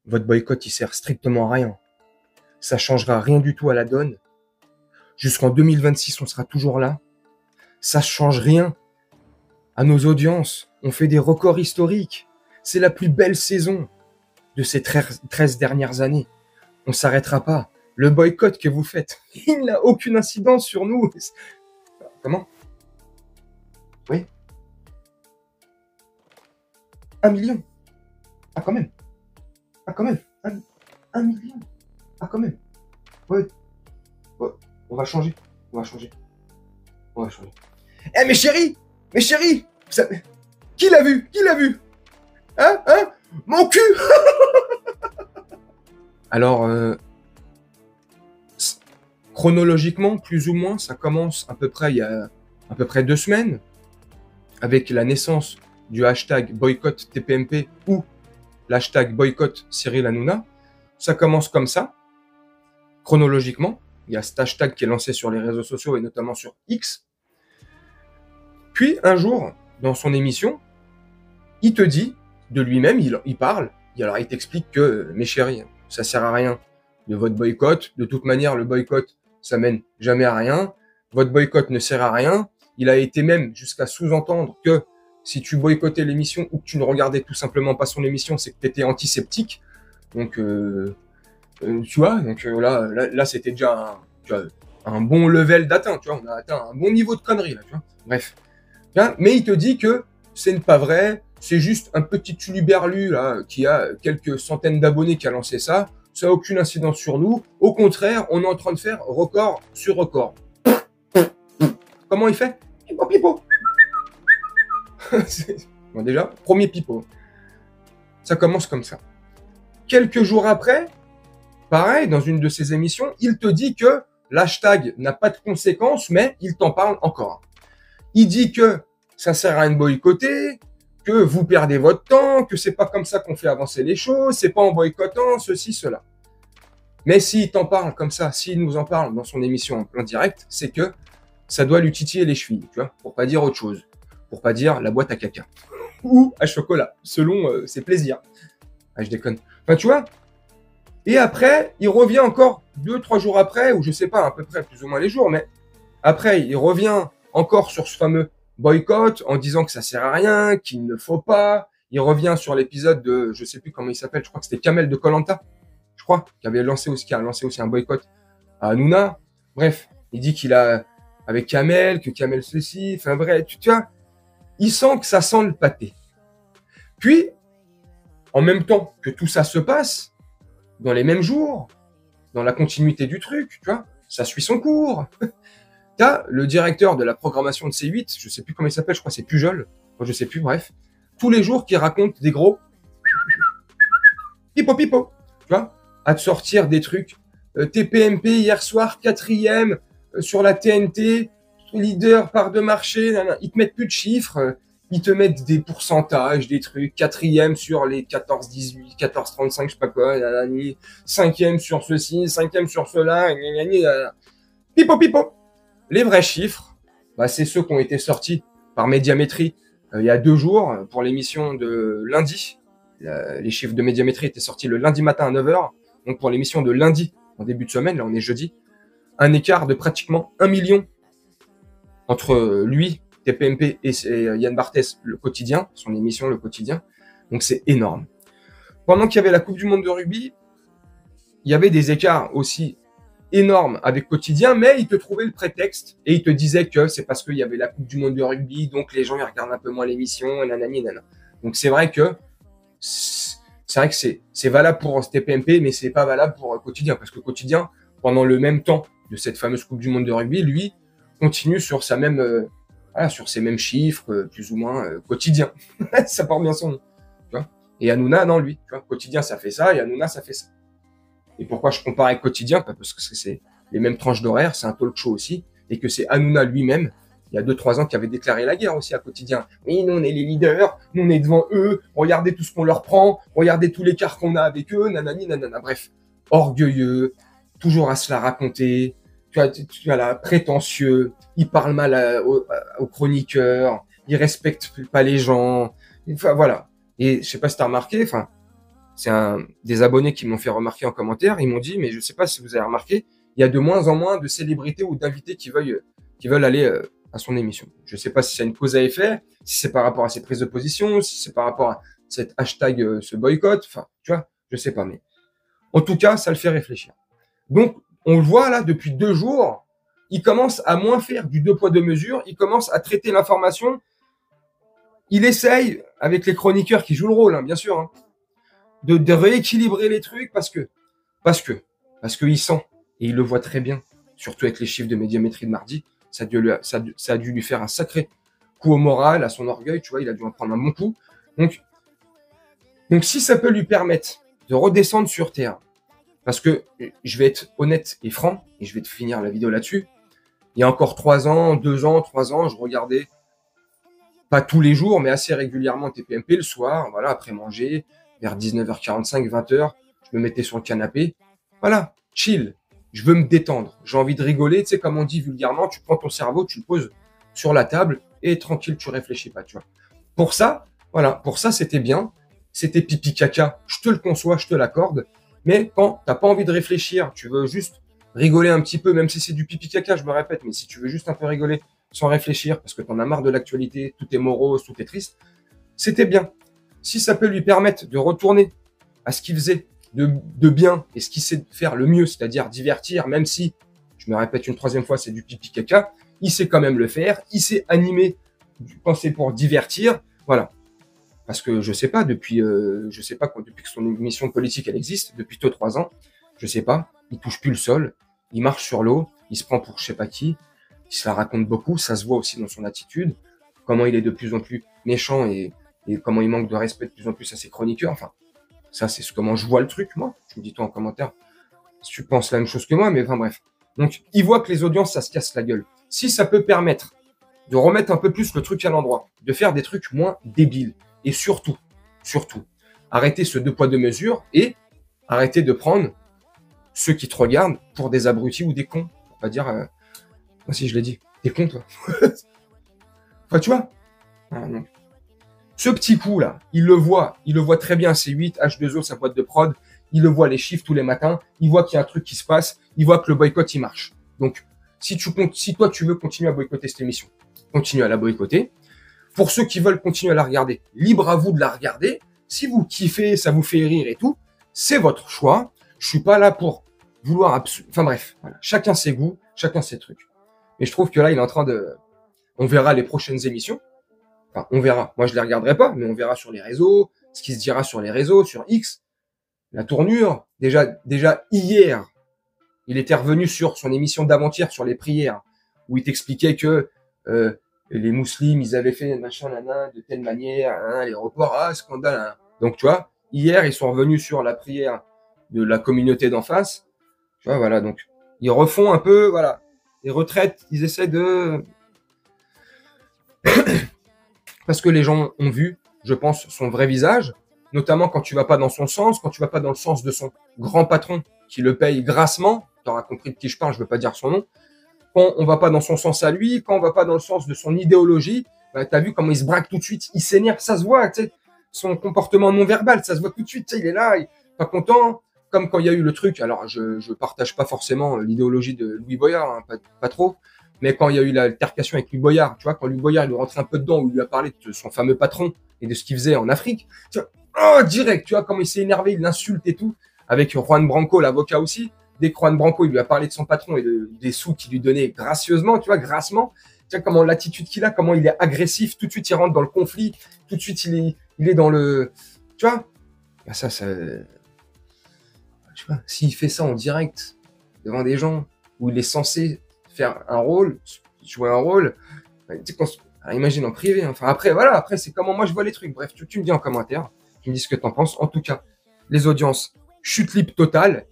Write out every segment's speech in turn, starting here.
votre boycott, il sert strictement à rien. Ça changera rien du tout à la donne. Jusqu'en 2026, on sera toujours là. Ça change rien à nos audiences. On fait des records historiques. C'est la plus belle saison de ces 13 dernières années. On s'arrêtera pas. Le boycott que vous faites, il n'a aucune incidence sur nous. Comment? Oui. 1 million. Ah, quand même. Ah, quand même. 1 million. Ah, quand même. Ouais. Ouais. On va changer. On va changer. On va changer. Eh, mes chéris! Mes chéris! Ça... Qui l'a vu? Qui l'a vu? Hein? Hein? Mon cul! Alors, chronologiquement, plus ou moins, ça commence à peu près il y a à peu près 2 semaines, avec la naissance du hashtag boycott TPMP ou l'hashtag boycott Cyril Hanouna. Ça commence comme ça, chronologiquement. Il y a cet hashtag qui est lancé sur les réseaux sociaux et notamment sur X. Puis, un jour, dans son émission, il te dit, de lui-même, il parle, alors il t'explique que, mes chéris, ça sert à rien de votre boycott. De toute manière, le boycott, ça mène jamais à rien. Votre boycott ne sert à rien. Il a été même jusqu'à sous-entendre que si tu boycottais l'émission ou que tu ne regardais tout simplement pas son émission, c'est que tu étais antiseptique. Donc, tu vois, donc là c'était déjà un bon level d'atteinte, tu vois, on a atteint un bon niveau de connerie, là, tu vois. Bref. Mais il te dit que ce n'est pas vrai, c'est juste un petit huluberlu là, qui a quelques centaines d'abonnés qui a lancé ça, ça n'a aucune incidence sur nous, au contraire, on est en train de faire record sur record. Comment il fait? Pipo, pipo. Bon, déjà, premier pipo. Ça commence comme ça. Quelques jours après, pareil, dans une de ses émissions, il te dit que l'hashtag n'a pas de conséquences, mais il t'en parle encore. Il dit que ça sert à rien de boycotter, que vous perdez votre temps, que c'est pas comme ça qu'on fait avancer les choses, c'est pas en boycottant, ceci, cela. Mais s'il t'en parle comme ça, s'il nous en parle dans son émission en plein direct, c'est que ça doit lui titiller les chevilles, tu vois, pour pas dire autre chose, pour pas dire la boîte à caca ou à chocolat, selon ses plaisirs. Ah, je déconne. Enfin, tu vois. Et après, il revient encore 2-3 jours après, ou je sais pas, à peu près plus ou moins les jours, mais après, il revient encore sur ce fameux boycott en disant que ça sert à rien, qu'il ne faut pas. Il revient sur l'épisode de, je sais plus comment il s'appelle, je crois que c'était Kamel de Koh-Lanta, je crois, qui a lancé aussi un boycott à Hanouna. Bref, il dit qu'il a, avec Kamel, que Kamel ceci, enfin bref, tu vois, il sent que ça sent le pâté. Puis, en même temps que tout ça se passe, dans les mêmes jours, dans la continuité du truc, tu vois, ça suit son cours. T'as le directeur de la programmation de C8, je sais plus comment il s'appelle, je crois que c'est Pujol, je sais plus, bref, tous les jours qui raconte des gros pipo pipo, tu vois, à te sortir des trucs. TPMP hier soir, 4e sur la TNT, leader part de marché, ils te mettent plus de chiffres, ils te mettent des pourcentages, des trucs, 4e sur les 14-18, 14-35, je sais pas quoi, 5e sur ceci, 5e sur cela, pipo pipo. Les vrais chiffres, bah, c'est ceux qui ont été sortis par Médiamétrie il y a 2 jours pour l'émission de lundi. Les chiffres de Médiamétrie étaient sortis le lundi matin à 9h. Donc pour l'émission de lundi, en début de semaine, là on est jeudi, un écart de pratiquement 1 million entre lui, TPMP, et Yann Barthès, le quotidien, son émission Le Quotidien. Donc c'est énorme. Pendant qu'il y avait la Coupe du Monde de rugby, il y avait des écarts aussi énorme avec Quotidien, mais il te trouvait le prétexte et il te disait que c'est parce qu'il y avait la Coupe du Monde de rugby, donc les gens ils regardent un peu moins l'émission, et nanani, nanana. Donc c'est vrai que c'est valable pour TPMP, mais c'est pas valable pour Quotidien, parce que Quotidien, pendant le même temps de cette fameuse Coupe du Monde de rugby, lui continue sur sa même sur ses mêmes chiffres, plus ou moins quotidien. Ça porte bien son nom, tu vois. Et Hanouna, non, lui, tu vois, Quotidien ça fait ça et Hanouna ça fait ça. Et pourquoi je compare avec Quotidien? Parce que c'est les mêmes tranches d'horaire, c'est un talk show aussi, et que c'est Hanouna lui-même, il y a 2-3 ans, qui avait déclaré la guerre aussi à Quotidien. Oui, nous on est les leaders, nous on est devant eux, regardez tout ce qu'on leur prend, regardez tout l'écart qu'on a avec eux, nanani, nanana. Bref, orgueilleux, toujours à se la raconter, tu as là, prétentieux, il parle mal aux chroniqueurs, il respecte pas les gens, enfin voilà. Et je sais pas si t'as remarqué, enfin, c'est des abonnés qui m'ont fait remarquer en commentaire. Ils m'ont dit, mais je sais pas si vous avez remarqué, il y a de moins en moins de célébrités ou d'invités qui veulent aller à son émission. Je sais pas si c'est une cause à effet, si c'est par rapport à ses prises de position, si c'est par rapport à cet hashtag, ce boycott. Enfin, tu vois, je sais pas, mais en tout cas, ça le fait réfléchir. Donc, on le voit là, depuis 2 jours, il commence à moins faire du 2 poids 2 mesures, il commence à traiter l'information. Il essaye, avec les chroniqueurs qui jouent le rôle, hein, bien sûr, hein, de rééquilibrer les trucs parce qu'il sent, et il le voit très bien, surtout avec les chiffres de médiamétrie de mardi, ça a dû lui faire un sacré coup au moral, à son orgueil, tu vois, il a dû en prendre un bon coup. Donc si ça peut lui permettre de redescendre sur terre, parce que je vais être honnête et franc, et je vais te finir la vidéo là-dessus, il y a encore 3 ans, 2 ans, 3 ans, je regardais, pas tous les jours, mais assez régulièrement TPMP le soir, voilà, après manger, vers 19h45, 20h, je me mettais sur le canapé, voilà, chill, je veux me détendre, j'ai envie de rigoler, tu sais, comme on dit vulgairement, tu prends ton cerveau, tu le poses sur la table, et tranquille, tu réfléchis pas, tu vois. Pour ça, voilà, pour ça, c'était bien, c'était pipi caca, je te le conçois, je te l'accorde, mais quand t'as pas envie de réfléchir, tu veux juste rigoler un petit peu, même si c'est du pipi caca, je me répète, mais si tu veux juste un peu rigoler sans réfléchir, parce que t'en as marre de l'actualité, tout est morose, tout est triste, c'était bien. Si ça peut lui permettre de retourner à ce qu'il faisait de bien et ce qu'il sait faire le mieux, c'est-à-dire divertir, même si, je me répète une 3e fois, c'est du pipi caca, il sait quand même le faire, il sait animer quand c'est pour divertir, voilà. Parce que je sais pas, depuis que son émission politique elle existe, depuis 2-3 ans, je sais pas, il touche plus le sol, il marche sur l'eau, il se prend pour je sais pas qui, il se la raconte beaucoup, ça se voit aussi dans son attitude, comment il est de plus en plus méchant et comment il manque de respect de plus en plus à ses chroniqueurs, enfin, ça c'est comment je vois le truc, moi, tu me dis toi en commentaire si tu penses la même chose que moi, mais enfin bref. Donc, il voit que les audiences, ça se casse la gueule. Si ça peut permettre de remettre un peu plus le truc à l'endroit, de faire des trucs moins débiles, et surtout, arrêter ce 2 poids 2 mesures et arrêter de prendre ceux qui te regardent pour des abrutis ou des cons. Pour pas dire, moi si je l'ai dit, t'es con toi. Enfin, tu vois. Ce petit coup là, il le voit très bien, c'est 8, H2O, sa boîte de prod, il le voit les chiffres tous les matins, il voit qu'il y a un truc qui se passe, il voit que le boycott il marche. Donc, si toi tu veux continuer à boycotter cette émission, continue à la boycotter. Pour ceux qui veulent continuer à la regarder, libre à vous de la regarder. Si vous kiffez, ça vous fait rire et tout, c'est votre choix. Je suis pas là pour vouloir enfin bref, voilà. Chacun ses goûts, chacun ses trucs. Et je trouve que là, il est en train de... On verra les prochaines émissions. Enfin, on verra. Moi, je les regarderai pas, mais on verra sur les réseaux, ce qui se dira sur les réseaux, sur X. La tournure, déjà hier, il était revenu sur son émission d'avant-hier sur les prières, où il t'expliquait que les musulmans, ils avaient fait machin, de telle manière, les reports, scandale. Donc, tu vois, hier, ils sont revenus sur la prière de la communauté d'en face. Tu vois, voilà, donc, ils refont un peu, voilà, les retraites, ils essaient de... Parce que les gens ont vu, je pense, son vrai visage, notamment quand tu vas pas dans son sens, quand tu vas pas dans le sens de son grand patron qui le paye grassement, tu auras compris de qui je parle, je veux pas dire son nom, quand on va pas dans son sens à lui, quand on va pas dans le sens de son idéologie, bah, tu as vu comment il se braque tout de suite, il s'énerve, ça se voit, tu sais, son comportement non verbal, ça se voit tout de suite, tu sais, il est là, il est pas content, comme quand il y a eu le truc, alors je partage pas forcément l'idéologie de Louis Boyard, hein, pas trop, mais quand il y a eu l'altercation avec Louis Boyard, tu vois, quand Louis Boyard il lui rentrait un peu dedans, où il lui a parlé de son fameux patron et de ce qu'il faisait en Afrique, tu vois, oh, direct, tu vois, comment il s'est énervé, il l'insulte et tout, avec Juan Branco, l'avocat aussi, dès que Juan Branco il lui a parlé de son patron et des sous qu'il lui donnait gracieusement, tu vois, grassement, tu vois comment l'attitude qu'il a, comment il est agressif, tout de suite il rentre dans le conflit, tout de suite il est dans le, tu vois, bah ça, tu vois, s'il fait ça en direct devant des gens où il est censé faire un rôle, jouer un rôle, bah, tu sais, imagine en privé, hein. Enfin après voilà, après c'est comment moi je vois les trucs. Bref, tu me dis en commentaire, tu me dis ce que t'en penses. En tout cas, les audiences chute libre totale.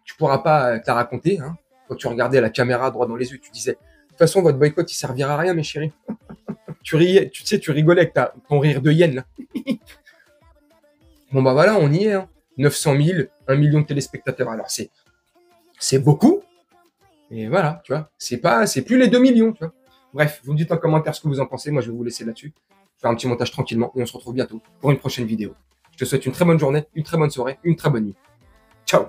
Tu pourras pas te la raconter, hein. Quand tu regardais la caméra droit dans les yeux, tu disais de toute façon votre boycott il servira à rien mes chéris. Tu riais, tu sais, tu rigolais avec ton rire de hyène là. Bon bah voilà, on y est, hein. 900 000, 1 million de téléspectateurs. Alors c'est beaucoup, et voilà, tu vois, c'est plus les 2 millions, tu vois. Bref, vous me dites en commentaire ce que vous en pensez. Moi, je vais vous laisser là-dessus. Faire un petit montage tranquillement et on se retrouve bientôt pour une prochaine vidéo. Je te Je te souhaite une très bonne journée, une très bonne soirée, une très bonne nuit. Ciao.